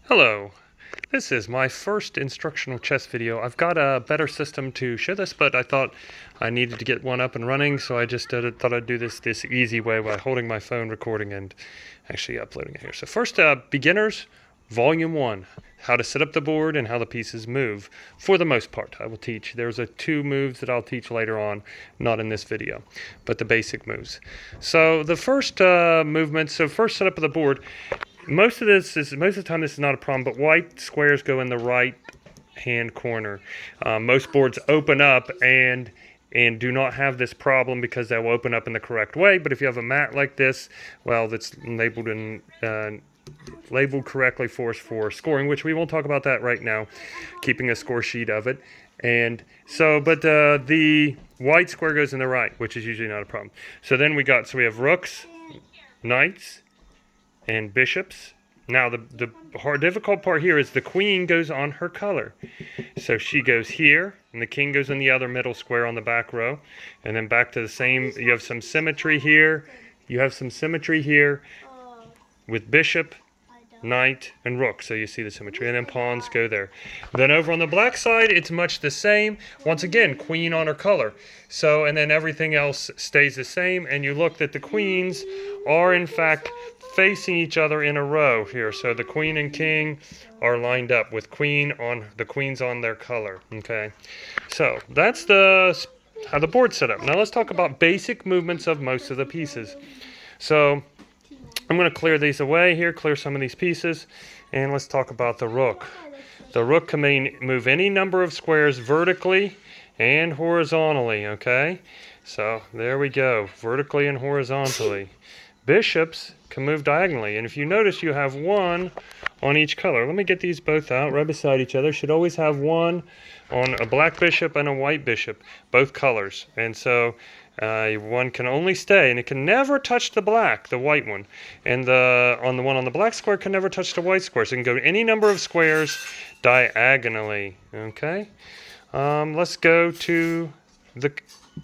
Hello, this is my first instructional chess video. I've got a better system to show this, but I thought I needed to get one up and running, so I just thought I'd do this easy way by holding my phone, recording, and actually uploading it here. So first, beginners, volume 1, how to set up the board and how the pieces move. For the most part, I will teach. There's two moves that I'll teach later on, not in this video, but the basic moves. So the first movement, first setup of the board. Most of the time this is not a problem, but white squares go in the right hand corner. Most boards open up and do not have this problem because they'll open up in the correct way. But if you have a mat like this, well, that's labeled in labeled correctly for scoring, which we won't talk about that right now, keeping a score sheet of it. And so, but the white square goes in the right, which is usually not a problem. So then we have rooks, knights, and bishops. Now the difficult part here is the queen goes on her color. So she goes here, and the king goes in the other middle square on the back row. And then back to the same, you have some symmetry here. You have some symmetry here with bishop, knight, and rook. So you see the symmetry, and then pawns go there. Then over on the black side, it's much the same. Once again, queen on her color. So, and then everything else stays the same, and you look that the queens are in fact facing each other in a row here. So the queen and king are lined up with the queens on their color. Okay, so that's how the board's set up. Now let's talk about basic movements of most of the pieces. So I'm going to clear these away here, clear some of these pieces, and let's talk about the rook. The rook can move any number of squares vertically and horizontally, okay? So there we go, vertically and horizontally. Bishops can move diagonally, and if you notice, you have one on each color. Let me get these both out right beside each other. Should always have one on a black bishop and a white bishop, both colors. And so one can only stay, and it can never touch the white one. And the one on the black square can never touch the white square. So it can go any number of squares diagonally. Okay. Let's go to the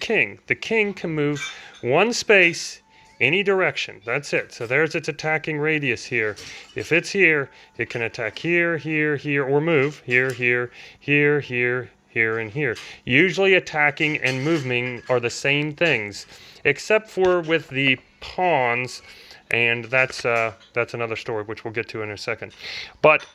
king. The king can move one space any direction. That's it. So there's its attacking radius here. If it's here, it can attack here, here, here, or move here, here, here, here, here, and here. Usually attacking and moving are the same things, except for with the pawns, and that's another story which we'll get to in a second. But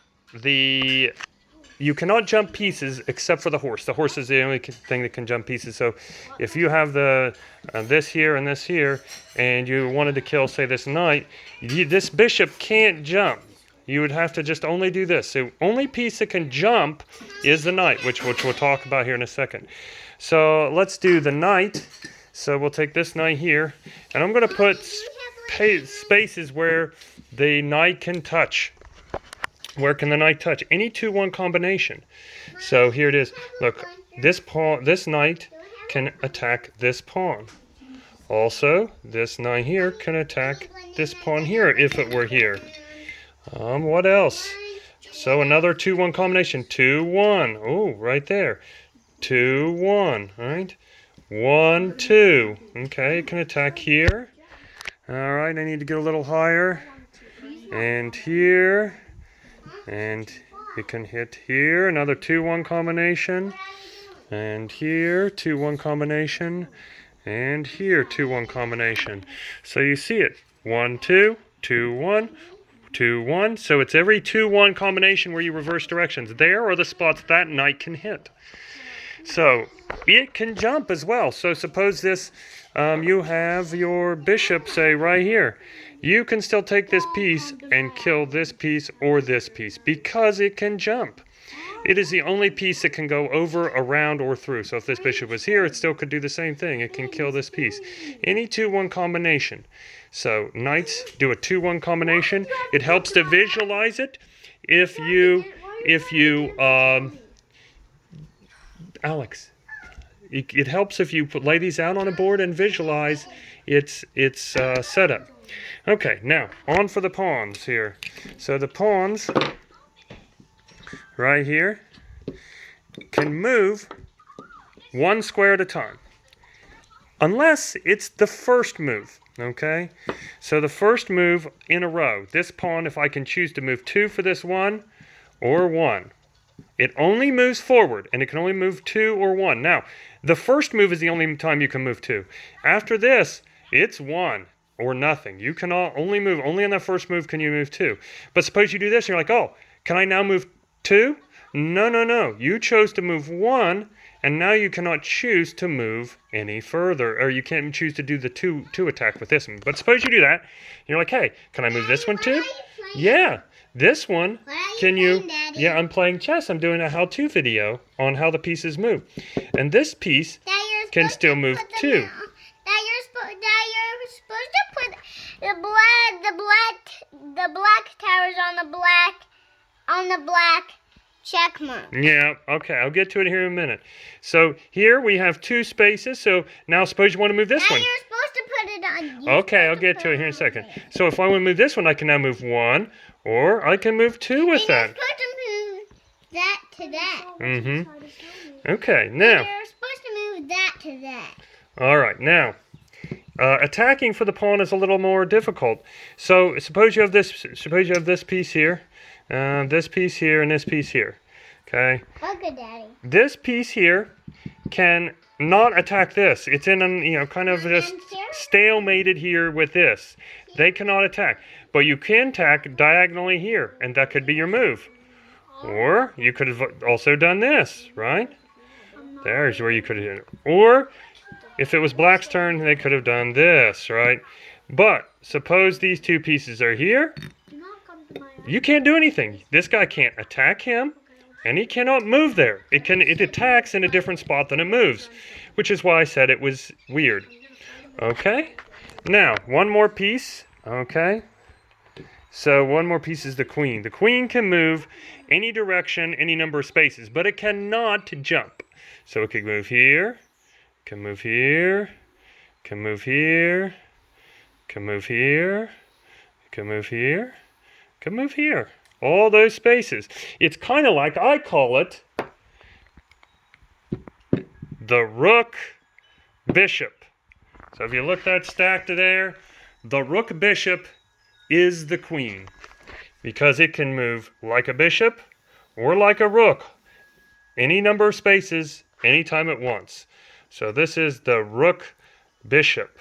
you cannot jump pieces except for the horse. The horse is the only thing that can jump pieces. So if you have this here and this here, and you wanted to kill, say, this knight, this bishop can't jump. You would have to just only do this. The only piece that can jump is the knight, which we'll talk about here in a second. So let's do the knight. So we'll take this knight here, and I'm going to put spaces where the knight can touch. Where can the knight touch? Any 2-1 combination. So here it is. Look, this knight can attack this pawn. Also, this knight here can attack this pawn here if it were here. What else? So another 2-1 combination. 2-1. Oh, right there. 2-1. All right. 1-2. Okay, it can attack here. All right, I need to get a little higher. And here. And it can hit here, another 2-1 combination, and here, 2-1 combination, and here, 2-1 combination. So you see it, 1-2, 2-1, 2-1. So it's every 2-1 combination where you reverse directions. There are the spots that knight can hit. So it can jump as well. So suppose this, you have your bishop, say, right here. You can still take this piece and kill this piece or this piece because it can jump. It is the only piece that can go over, around, or through. So if this bishop was here, it still could do the same thing. It can kill this piece. Any 2-1 combination. So knights do a 2-1 combination. It helps to visualize it. Alex, it helps if you lay these out on a board and visualize its setup. Okay, now on for the pawns here. So the pawns right here can move one square at a time, unless it's the first move. Okay, so the first move in a row. This pawn, if I can choose to move 2 for this one, or 1. It only moves forward, and it can only move 2 or 1. Now, the first move is the only time you can move 2. After this, it's 1 or nothing. You cannot only move, only on that first move can you move 2. But suppose you do this, and you're like, oh, can I now move 2? No, no, no. You chose to move 1, and now you cannot choose to move any further, or you can't choose to do the 2 attack with this one. But suppose you do that, and you're like, hey, can I move this one too? Yeah. This one, can you? Daddy? Yeah, I'm playing chess. I'm doing a how-to video on how the pieces move. And this piece can still move too. Dad, you're supposed to put the black towers on the black check mark. Yeah, okay, I'll get to it here in a minute. So here we have 2 spaces. So now suppose you want to move this one. You're supposed to put it on. Okay, I'll get to it here in a second. So if I want to move this one, I can now move 1, or I can move 2 with that. You're supposed to move that to that. Mm-hmm. Okay, now. You're supposed to move that to that. All right, now. Attacking for the pawn is a little more difficult. So suppose you have this. Suppose you have this piece here, this piece here, and this piece here. Okay. Okay, Daddy. This piece here can not attack this. It's in an kind of just stalemated here with this. They cannot attack, but you can attack diagonally here, and that could be your move. Or you could have also done this, right? There's where you could have. Or if it was Black's turn, they could have done this, right? But suppose these 2 pieces are here. You can't do anything. This guy can't attack him, and he cannot move there. It attacks in a different spot than it moves, which is why I said it was weird. Okay? Now, one more piece. Okay? So one more piece is the queen. The queen can move any direction, any number of spaces, but it cannot jump. So it can move here. Can move here, can move here, can move here, can move here, can move here. All those spaces. It's kind of like, I call it, the rook bishop. So if you look that stacked there, the rook bishop is the queen, because it can move like a bishop or like a rook, any number of spaces, anytime it wants. So this is the rook bishop.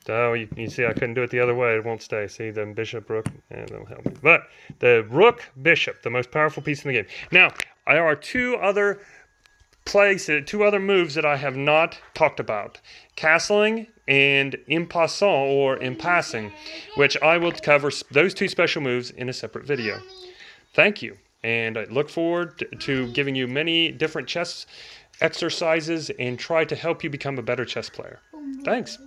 Oh, you see, I couldn't do it the other way. It won't stay. See, the bishop, rook, and it'll help me. But the rook bishop, the most powerful piece in the game. Now, there are 2 other moves that I have not talked about: castling and en passant, or en passing, which I will cover those 2 special moves in a separate video. Thank you, and I look forward to giving you many different chess exercises and try to help you become a better chess player. Thanks.